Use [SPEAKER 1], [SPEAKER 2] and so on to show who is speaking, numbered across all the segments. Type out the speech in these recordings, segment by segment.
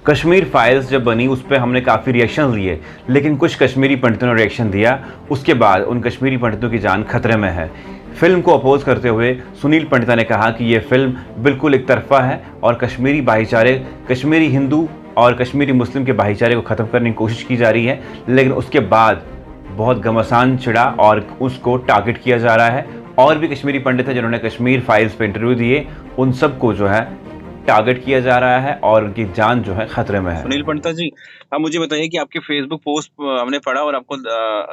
[SPEAKER 1] Kashmir files जब बनी उस पर हमने काफ़ी रिएक्शन लिए, लेकिन कुछ कश्मीरी पंडितों ने रिएक्शन दिया। उसके बाद उन कश्मीरी पंडितों की जान खतरे में है। फिल्म को अपोज करते हुए सुनील पंडिता ने कहा कि यह फिल्म बिल्कुल एक तरफा है और कश्मीरी भाईचारे, कश्मीरी हिंदू और कश्मीरी मुस्लिम के भाईचारे को ख़त्म करने की कोशिश की जा रही है। लेकिन उसके बाद बहुत घमासान छिड़ा और उसको टारगेट किया जा रहा है। और भी कश्मीरी पंडित हैं जिन्होंने कश्मीर फाइल्स पे इंटरव्यू दिए, उन सबको जो है टारगेट किया जा रहा है और उनकी जान जो है खतरे में है।
[SPEAKER 2] सुनील पंडिता जी, आप मुझे बताइए कि आपके फेसबुक पोस्ट हमने पढ़ा और आपको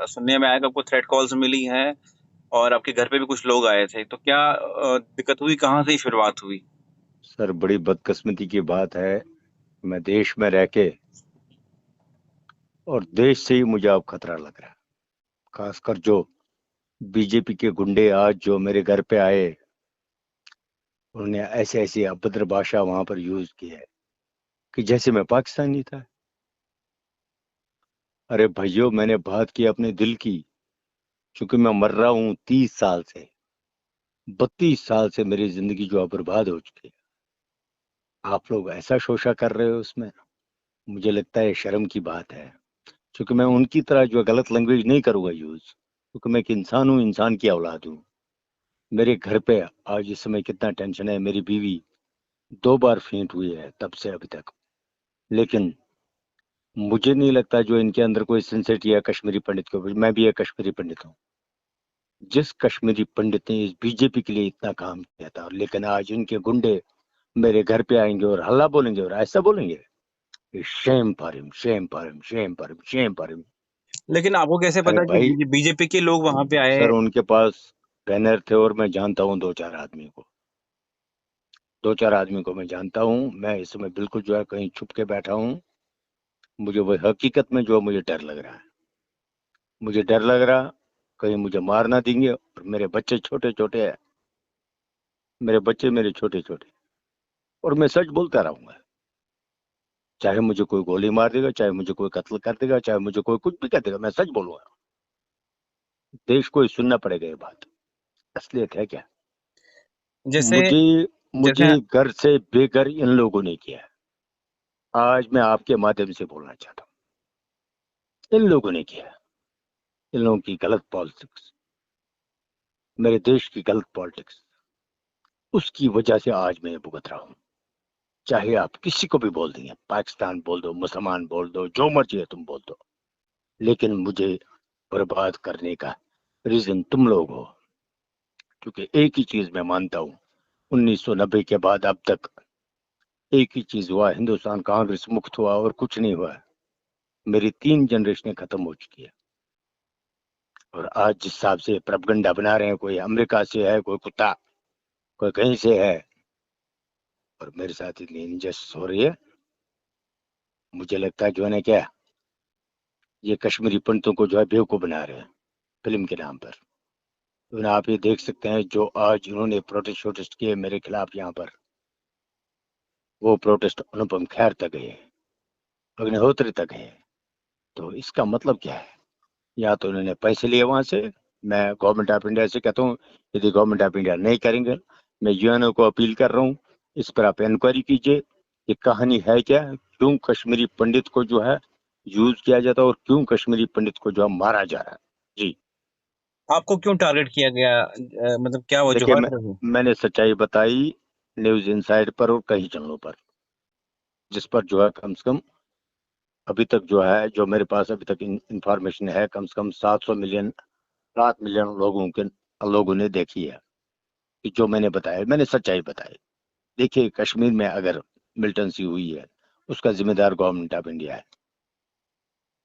[SPEAKER 2] सुनने में आया कि आपको थ्रेट कॉल्स मिली हैं और आपके घर पे भी कुछ लोग आए थे, तो क्या दिक्कत हुई, कहाँ से शुरुआत हुई?
[SPEAKER 3] सर, बड़ी बदकिस्मती की बात है, मैं देश में रह के और देश से ही मुझे अब खतरा लग रहा है। खासकर जो बीजेपी के गुंडे आज जो मेरे घर पे आए, उन्होंने ऐसे ऐसी अभद्र भाषा वहां पर यूज की है कि जैसे मैं पाकिस्तानी था। अरे भाइयों, मैंने बात की अपने दिल की, क्योंकि मैं मर रहा हूँ 30 साल से, 32 साल से मेरी जिंदगी जो बर्बाद हो चुकी है। आप लोग ऐसा शोषा कर रहे हो उसमें, मुझे लगता है शर्म की बात है। क्योंकि मैं उनकी तरह जो गलत लैंग्वेज नहीं करूंगा यूज, क्योंकि मैं एक इंसान हूँ, इंसान की औलाद हूँ। मेरे घर पे आज इस समय कितना टेंशन है। मेरी बीवी 2 बार फेंट हुई है तब से अभी तक, लेकिन मुझे नहीं लगता जो इनके अंदर कोई सिंसिटी है कश्मीरी पंडित के ऊपर। मैं भी एक कश्मीरी पंडित हूँ। जिस कश्मीरी पंडित ने इस बीजेपी के लिए इतना काम किया था, लेकिन आज इनके गुंडे मेरे घर पे आएंगे और हल्ला बोलेंगे और ऐसा बोलेंगे, Shem for him, Shem for him, Shem for him, Shem for him.
[SPEAKER 2] लेकिन आपको कैसे
[SPEAKER 3] अरे
[SPEAKER 2] पता कि
[SPEAKER 3] भाई,
[SPEAKER 2] बीजेपी के लोग वहां पे आए?
[SPEAKER 3] सर उनके पास बैनर थे और मैं जानता हूँ 2-4 आदमी को, 2-4 आदमी को मैं जानता हूँ। मैं इस समय बिल्कुल जो है कहीं छुप के बैठा हूँ। मुझे वो हकीकत में जो मुझे डर लग रहा है, मुझे डर लग रहा कहीं मुझे मार ना देंगे। और मेरे बच्चे छोटे छोटे हैं, मेरे बच्चे मेरे छोटे छोटे, और मैं सच बोलता रहूंगा। चाहे मुझे कोई गोली मार देगा, चाहे मुझे कोई कत्ल कर देगा, चाहे मुझे कोई कुछ भी कर देगा, मैं सच बोलूंगा। देश को ही सुनना पड़ेगा ये बात। असलियत है क्या?
[SPEAKER 2] जैसे
[SPEAKER 3] मुझे
[SPEAKER 2] जैसे
[SPEAKER 3] मुझे घर से बेघर इन लोगों ने किया है। आज मैं आपके माध्यम से बोलना चाहता हूँ, इन लोगों ने किया है। इन लोगों की गलत पॉलिटिक्स, मेरे देश की गलत पॉलिटिक्स, उसकी वजह से आज मैं भुगत रहा हूँ। चाहे आप किसी को भी बोल देंगे, पाकिस्तान बोल दो, मुसलमान बोल दो, जो मर्जी है तुम बोल दो, लेकिन मुझे बर्बाद करने का रीजन तुम लोग हो। क्योंकि एक ही चीज मैं मानता हूँ, 1990 के बाद अब तक एक ही चीज हुआ, हिंदुस्तान कांग्रेस मुक्त हुआ और कुछ नहीं हुआ। मेरी 3 जनरेशनें खत्म हो चुकी है। और आज जिस हिसाब से प्रोपगंडा बना रहे हैं, कोई अमेरिका से है, कोई कुत्ता, कोई कहीं से है, और मेरे साथ इतनी इनजस्टिस हो रही है। मुझे लगता है जो है ना, क्या ये कश्मीरी पंडितों को जो है बेवकूफ बना रहे हैं फिल्म के नाम पर। तो आप ये देख सकते हैं जो आज उन्होंने प्रोटेस्ट किए मेरे खिलाफ यहाँ पर, वो प्रोटेस्ट अनुपम खैर तक है, अग्निहोत्री तक है। तो इसका मतलब क्या है? या तो उन्होंने पैसे लिए वहां से। मैं गवर्नमेंट ऑफ इंडिया से कहता हूँ, यदि गवर्नमेंट ऑफ इंडिया नहीं करेंगे, मैं यूएनओ को अपील कर रहा हूँ, इस पर आप इंक्वायरी कीजिए। ये कहानी है क्या, क्यों कश्मीरी पंडित को जो है यूज किया जाता है और क्यों कश्मीरी पंडित को जो है मारा जा रहा है। जी
[SPEAKER 2] आपको क्यों टारगेट किया गया, मतलब क्या
[SPEAKER 3] देखिए,
[SPEAKER 2] वजूहत रही?
[SPEAKER 3] मैंने सच्चाई बताई न्यूज इनसाइड पर और कई चैनलों पर, जिस पर जो है कम से कम अभी तक जो है, जो मेरे पास अभी तक इंफॉर्मेशन है, कम से कम 700 मिलियन, 7 मिलियन लोगों ने देखी है। कि जो मैंने बताया, मैंने सच्चाई बताई। देखिए, कश्मीर में अगर मिलिटेंसी हुई है, उसका जिम्मेदार गवर्नमेंट ऑफ इंडिया है,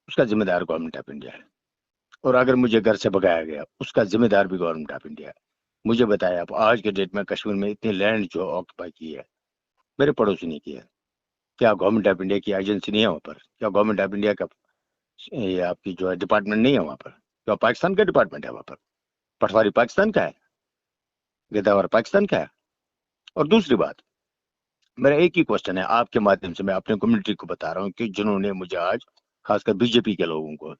[SPEAKER 3] उसका जिम्मेदार गवर्नमेंट ऑफ इंडिया है। और अगर मुझे घर से भगाया गया, उसका जिम्मेदार भी गवर्नमेंट ऑफ इंडिया है। मुझे बताया, आप आज के डेट में कश्मीर में इतनी लैंड जो ऑक्यूपाई की है, मेरे पड़ोसी ने की है। क्या गवर्नमेंट ऑफ इंडिया की एजेंसी नहीं है वहाँ पर? क्या गवर्नमेंट ऑफ इंडिया का ये आपकी जो है डिपार्टमेंट नहीं है वहाँ पर? क्या पाकिस्तान का डिपार्टमेंट है वहाँ पर? पटवारी पाकिस्तान का है, गिरदावर पाकिस्तान का है। और दूसरी बात, मेरा एक ही क्वेश्चन है आपके माध्यम से, मैं अपने कम्युनिटी को बता रहा हूँ कि जिन्होंने मुझे आज, खासकर बीजेपी के लोगों को,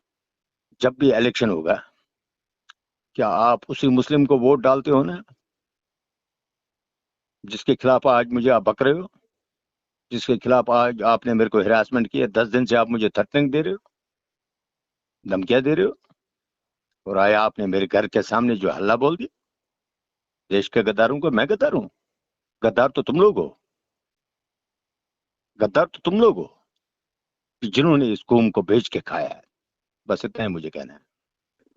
[SPEAKER 3] जब भी इलेक्शन होगा, क्या आप उसी मुस्लिम को वोट डालते हो ना, जिसके खिलाफ आज मुझे आप बक रहे हो? जिसके खिलाफ आज आपने मेरे को हिरासमेंट किया, 10 दिन से आप मुझे थ्रेटनिंग दे रहे हो, धमकियां दे रहे हो, और आया आपने मेरे घर के सामने जो हल्ला बोल दिया। देश के गद्दारों को मैं गद्दार हूं? गद्दार तो तुम लोग हो, गद्दार तो तुम लोग हो कि जिन्होंने इस कौम को बेच के खाया है। बस इतना ही मुझे कहना है।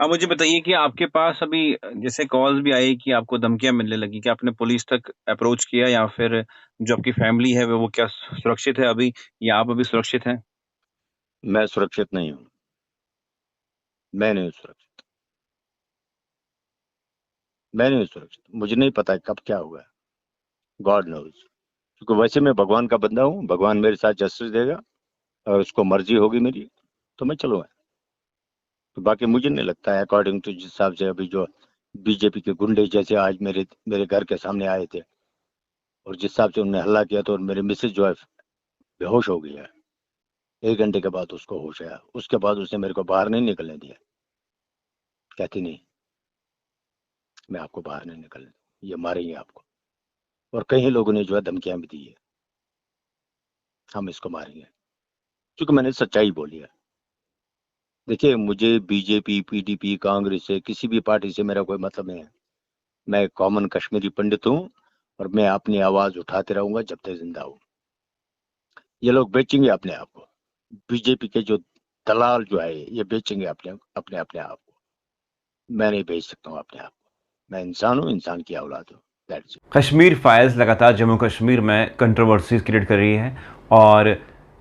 [SPEAKER 2] आप मुझे बताइए कि आपके पास अभी जैसे कॉल्स भी आई कि आपको धमकियां मिलने लगी, क्या आपने पुलिस तक अप्रोच किया, या फिर जो आपकी फैमिली है वो क्या सुरक्षित है अभी, या आप अभी सुरक्षित हैं?
[SPEAKER 3] मैं सुरक्षित नहीं हूं, मैं नहीं सुरक्षित, मैं नहीं सुरक्षित। मुझे नहीं पता कब क्या हुआ, गॉड नोज। क्योंकि वैसे मैं भगवान का बंदा हूं, भगवान मेरे साथ जस्टिस देगा, और उसको मर्जी होगी मेरी तो मैं चलूंगा। तो बाकी मुझे नहीं लगता है, अकॉर्डिंग टू जिस हिसाब से अभी जो बीजेपी के गुंडे जैसे आज मेरे मेरे घर के सामने आए थे, और जिस हिसाब से उन्होंने हल्ला किया, तो मेरी मिसेज जो है बेहोश हो गई है। 1 घंटे के बाद उसको होश आया, उसके बाद उसने मेरे को बाहर नहीं निकलने दिया। कहती नहीं, मैं आपको बाहर नहीं निकलने दूं, ये मारेंगे आपको। और कई लोगों ने जो है धमकियां भी दी है, हम इसको मारेंगे, क्योंकि मैंने सच्चाई बोली है। देखिए, मुझे बीजेपी, पीडीपी, कांग्रेस से, किसी भी पार्टी से मेरा कोई मतलब नहीं है। मैं कॉमन कश्मीरी पंडित हूँ, और मैं अपनी आवाज उठाते रहूंगा जब तक जिंदा हूँ। ये लोग बेचेंगे अपने आप को, बीजेपी के जो दलाल जो है ये बेचेंगे अपने अपने अपने आप को। मैं नहीं बेच सकता हूँ अपने आप को। मैं इंसान हूँ, इंसान की औलाद हूँ। That's it.
[SPEAKER 1] कश्मीर फाइल्स लगातार जम्मू कश्मीर में कंट्रोवर्सीज क्रिएट कर रही है, और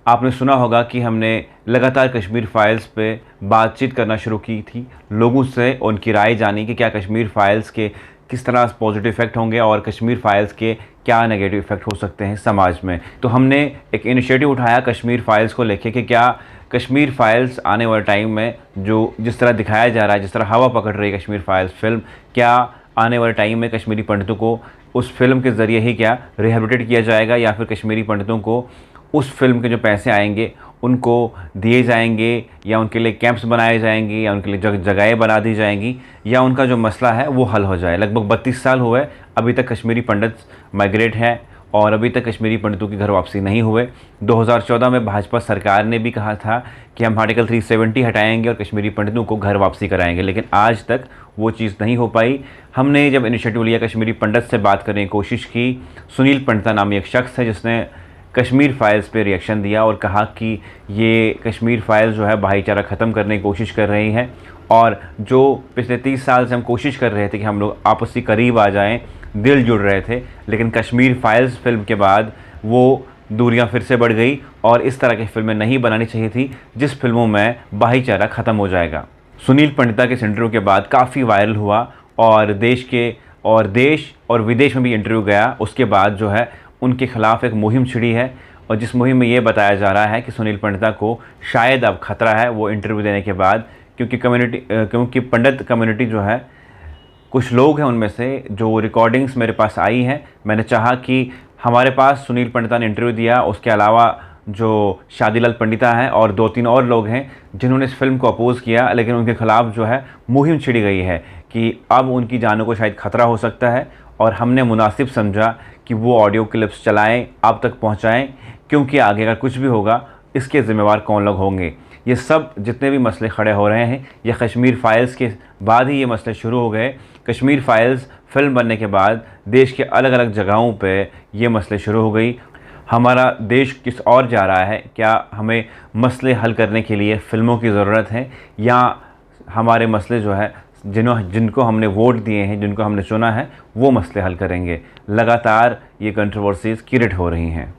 [SPEAKER 1] आपने सुना होगा कि हमने लगातार कश्मीर फाइल्स पे बातचीत करना शुरू की थी, लोगों से उनकी राय जानी कि क्या कश्मीर फाइल्स के किस तरह पॉजिटिव इफेक्ट होंगे और कश्मीर फाइल्स के क्या नेगेटिव इफेक्ट हो सकते हैं समाज में। तो हमने एक इनिशिएटिव उठाया कश्मीर फाइल्स को लेके कि क्या कश्मीर फाइल्स आने वाले टाइम में जो जिस तरह दिखाया जा रहा है, जिस तरह हवा पकड़ रही है कश्मीर फाइल्स फिल्म, क्या आने वाले टाइम में कश्मीरी पंडितों को उस फिल्म के ज़रिए ही क्या रिहेबिलिटेट किया जाएगा, या फिर कश्मीरी पंडितों को उस फिल्म के जो पैसे आएंगे उनको दिए जाएंगे, या उनके लिए कैंप्स बनाए जाएंगे, या उनके लिए जगहें बना दी जाएंगी, या उनका जो मसला है वो हल हो जाए। लगभग 32 साल हुए अभी तक कश्मीरी पंडित माइग्रेट हैं, और अभी तक कश्मीरी पंडितों की घर वापसी नहीं हुए। 2014 में भाजपा सरकार ने भी कहा था कि हम आर्टिकल 370 हटाएंगे और कश्मीरी पंडितों को घर वापसी कराएंगे, लेकिन आज तक वो चीज़ नहीं हो पाई। हमने जब इनिशिएटिव लिया, कश्मीरी पंडित से बात करने की कोशिश की। सुनील पंडिता नामी एक शख्स है जिसने कश्मीर फाइल्स पे रिएक्शन दिया और कहा कि ये कश्मीर फाइल्स जो है भाईचारा ख़त्म करने की कोशिश कर रही हैं, और जो पिछले 30 साल से हम कोशिश कर रहे थे कि हम लोग आपसी करीब आ जाएं, दिल जुड़ रहे थे, लेकिन कश्मीर फाइल्स फिल्म के बाद वो दूरियां फिर से बढ़ गई, और इस तरह की फिल्में नहीं बनानी चाहिए थी जिस फिल्मों में भाईचारा ख़त्म हो जाएगा। सुनील पंडिता के इस इंटरव्यू के बाद काफ़ी वायरल हुआ, और देश और विदेश में भी इंटरव्यू गया। उसके बाद जो है उनके खिलाफ एक मुहिम छिड़ी है, और जिस मुहिम में ये बताया जा रहा है कि सुनील पंडिता को शायद अब खतरा है वो इंटरव्यू देने के बाद, क्योंकि पंडित कम्युनिटी जो है, कुछ लोग हैं उनमें से जो रिकॉर्डिंग्स मेरे पास आई हैं, मैंने चाहा कि हमारे पास सुनील पंडिता ने इंटरव्यू दिया, उसके अलावा जो शादीलाल पंडिता हैं और 2-3 और लोग हैं जिन्होंने इस फिल्म को अपोज़ किया, लेकिन उनके खिलाफ जो है मुहिम छिड़ी गई है कि अब उनकी जानों को शायद खतरा हो सकता है, और हमने मुनासिब समझा कि वो ऑडियो क्लिप्स चलाएं, आप तक पहुंचाएं, क्योंकि आगे अगर कुछ भी होगा इसके ज़िम्मेवार कौन लोग होंगे। ये सब जितने भी मसले खड़े हो रहे हैं, ये कश्मीर फाइल्स के बाद ही ये मसले शुरू हो गए। कश्मीर फाइल्स फिल्म बनने के बाद देश के अलग अलग जगहों पे ये मसले शुरू हो गई। हमारा देश किस और जा रहा है? क्या हमें मसले हल करने के लिए फ़िल्मों की ज़रूरत है, या हमारे मसले जो है जिनको हमने वोट दिए हैं, जिनको हमने चुना है, वो मसले हल करेंगे? लगातार ये कंट्रोवर्सीज़ क्रिएट हो रही हैं।